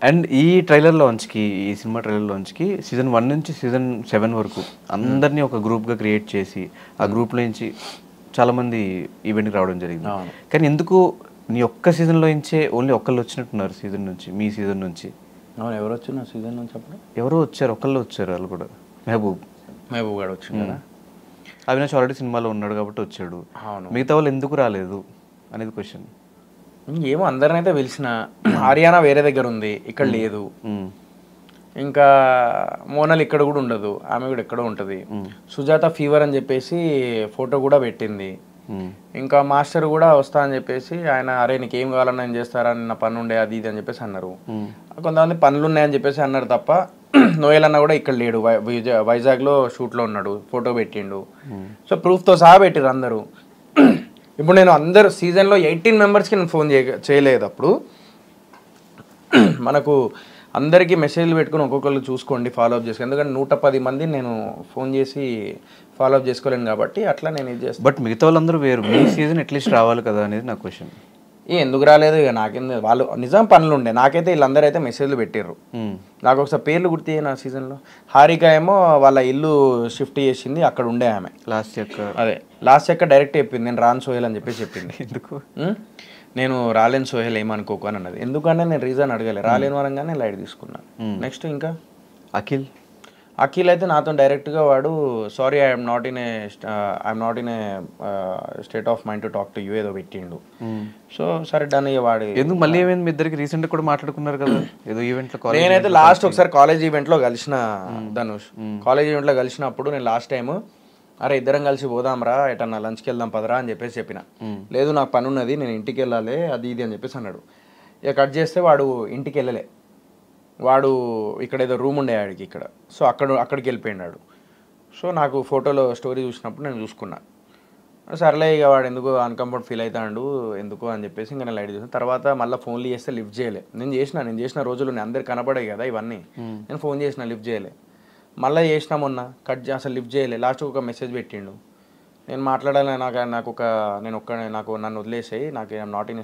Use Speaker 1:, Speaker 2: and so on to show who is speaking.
Speaker 1: And ఈ trailer లాంచ్కి, ఈ cinema trailer లాంచ్కి season 1 నుంచి సీజన్ 7 వరకు అందరినీ ఒక గ్రూప్గా క్రియేట్ చేసి ఆ గ్రూప్లో నుంచి చాలామంది ఈవెంట్కి రావడం జరిగింది. కానీ ఎందుకు నీ ఒక్క సీజన్లో నుంచే ఓన్లీ ఒక్కళ్ళు వచ్చినట్టున్నారు సీజన్ నుంచి, మీ సీజన్ నుంచి?
Speaker 2: అవును, ఎవరు వచ్చిన సీజన్ నుంచి అప్పుడు
Speaker 1: ఎవరో వచ్చారు, ఒకళ్ళు వచ్చారు, వాళ్ళు కూడా మహబూబ్
Speaker 2: గారు వచ్చింది కదా.
Speaker 1: అవినాష్ ఆల్రెడీ సినిమాలో ఉన్నాడు కాబట్టి వచ్చాడు.
Speaker 2: అవును,
Speaker 1: మిగతా వాళ్ళు ఎందుకు రాలేదు అనేది క్వశ్చన్.
Speaker 2: ఏమో అందరినైతే పిలిచిన, హర్యానా వేరే దగ్గర ఉంది, ఇక్కడ లేదు. ఇంకా మోనల్ ఇక్కడ కూడా ఉండదు, ఆమె కూడా ఎక్కడో ఉంటుంది. సుజాత ఫీవర్ అని చెప్పేసి ఫోటో కూడా పెట్టింది. ఇంకా మాస్టర్ కూడా వస్తా అని చెప్పేసి ఆయన, అరే నీకేం కావాలన్నా నేను చేస్తారా, నా పని ఉండే అది ఇది అని చెప్పేసి అన్నారు. కొంతమంది పనులు ఉన్నాయని చెప్పేసి అన్నారు తప్ప, నోయల్ అన్న కూడా ఇక్కడ లేడు, వైజాగ్లో షూట్లో ఉన్నాడు, ఫోటో పెట్టిండు. సో ప్రూఫ్తో సహా పెట్టిరు అందరూ. ఇప్పుడు నేను అందరు సీజన్లో 18 మెంబర్స్కి నేను ఫోన్ చేయలేదు. అప్పుడు మనకు అందరికీ మెసేజ్లు పెట్టుకుని ఒక్కొక్కరు చూసుకోండి, ఫాలోఅప్ చేసుకోండి. ఎందుకంటే 110 మంది నేను ఫోన్ చేసి ఫాలోఅప్ చేసుకోలేను కాబట్టి అట్లా నేను ఇది చేస్తాను.
Speaker 1: బట్ మిగతా వాళ్ళందరూ వేరు, మీ సీజన్ అట్లీస్ట్ రావాలి కదా అనేది నా క్వశ్చన్.
Speaker 2: ఎందుకు రాలేదు ఇక నాకేం, వాళ్ళు నిజం పనులు ఉండే. నాకైతే వీళ్ళందరూ అయితే మెసేజ్లు పెట్టిర్రు. నాకు ఒకసారి పేర్లు గుర్తు నా సీజన్లో. హారిక ఏమో వాళ్ళ ఇల్లు షిఫ్ట్ చేసింది, అక్కడ ఉండే ఆమె. లాస్ట్ చెక్క డైరెక్ట్ చెప్పింది, నేను రాను సోహెల్ అని చెప్పేసి చెప్పింది. ఎందుకు నేను రాలేను సోహెల్ ఏమనుకోకు అని అన్నది. ఎందుకంటే నేను రీజన్ అడగలే, రాలేను అనగానే లైట్ తీసుకున్నాను. నెక్స్ట్ ఇంకా అఖిల్ అయితే నాతో డైరెక్ట్గా వాడు, sorry I'm not in a state of mind to talk to you ఏదో పెట్టిండు. సో సరే డన్. వాడు
Speaker 1: ఎందుకు మళ్ళీ ఏమైంది, మీ ఇద్దరికి రీసెంట్గా కూడా మాట్లాడుకున్నారు కదా ఏదో ఈవెంట్లో.
Speaker 2: నేనైతే లాస్ట్ ఒకసారి కాలేజ్ ఈవెంట్లో కలిసిన ధనుష్, కాలేజ్ ఈవెంట్లో కలిసినప్పుడు నేను లాస్ట్ టైం, అరే ఇద్దరం కలిసి పోదాంరా ఎటన్నా లంచ్కి వెళ్దాం పదరా అని చెప్పేసి చెప్పిన. లేదు నాకు పని ఉన్నది, నేను ఇంటికి వెళ్ళాలి అది ఇది అని చెప్పేసి అన్నాడు. ఇక కట్ చేస్తే వాడు ఇంటికి వెళ్ళలే, వాడు ఇక్కడ ఏదో రూమ్ ఉండే ఆడికి ఇక్కడ. సో అక్కడికి వెళ్ళిపోయినాడు. సో నాకు ఫోటోలో స్టోరీ చూసినప్పుడు నేను చూసుకున్నా, సర్లే ఇక వాడు ఎందుకు అన్కంఫర్ట్ ఫీల్ అవుతాడు ఎందుకు అని చెప్పేసి ఇంకా నేను లైట్ చూసాను. తర్వాత మళ్ళీ ఫోన్లు చేస్తే లిఫ్ట్ చేయలే. నేను చేసిన రోజులు అందరు కనబడాయి కదా ఇవన్నీ, నేను ఫోన్ చేసిన లిఫ్ట్ చేయలే. మళ్ళీ చేసినా మొన్న అసలు లిఫ్ట్ చేయలే. లాస్ట్కి ఒక మెసేజ్ పెట్టిండు, నేను మాట్లాడాలి, నాకు నన్ను వదిలేసాయి, నాకు ఐఎమ్ నాట్ ఇన్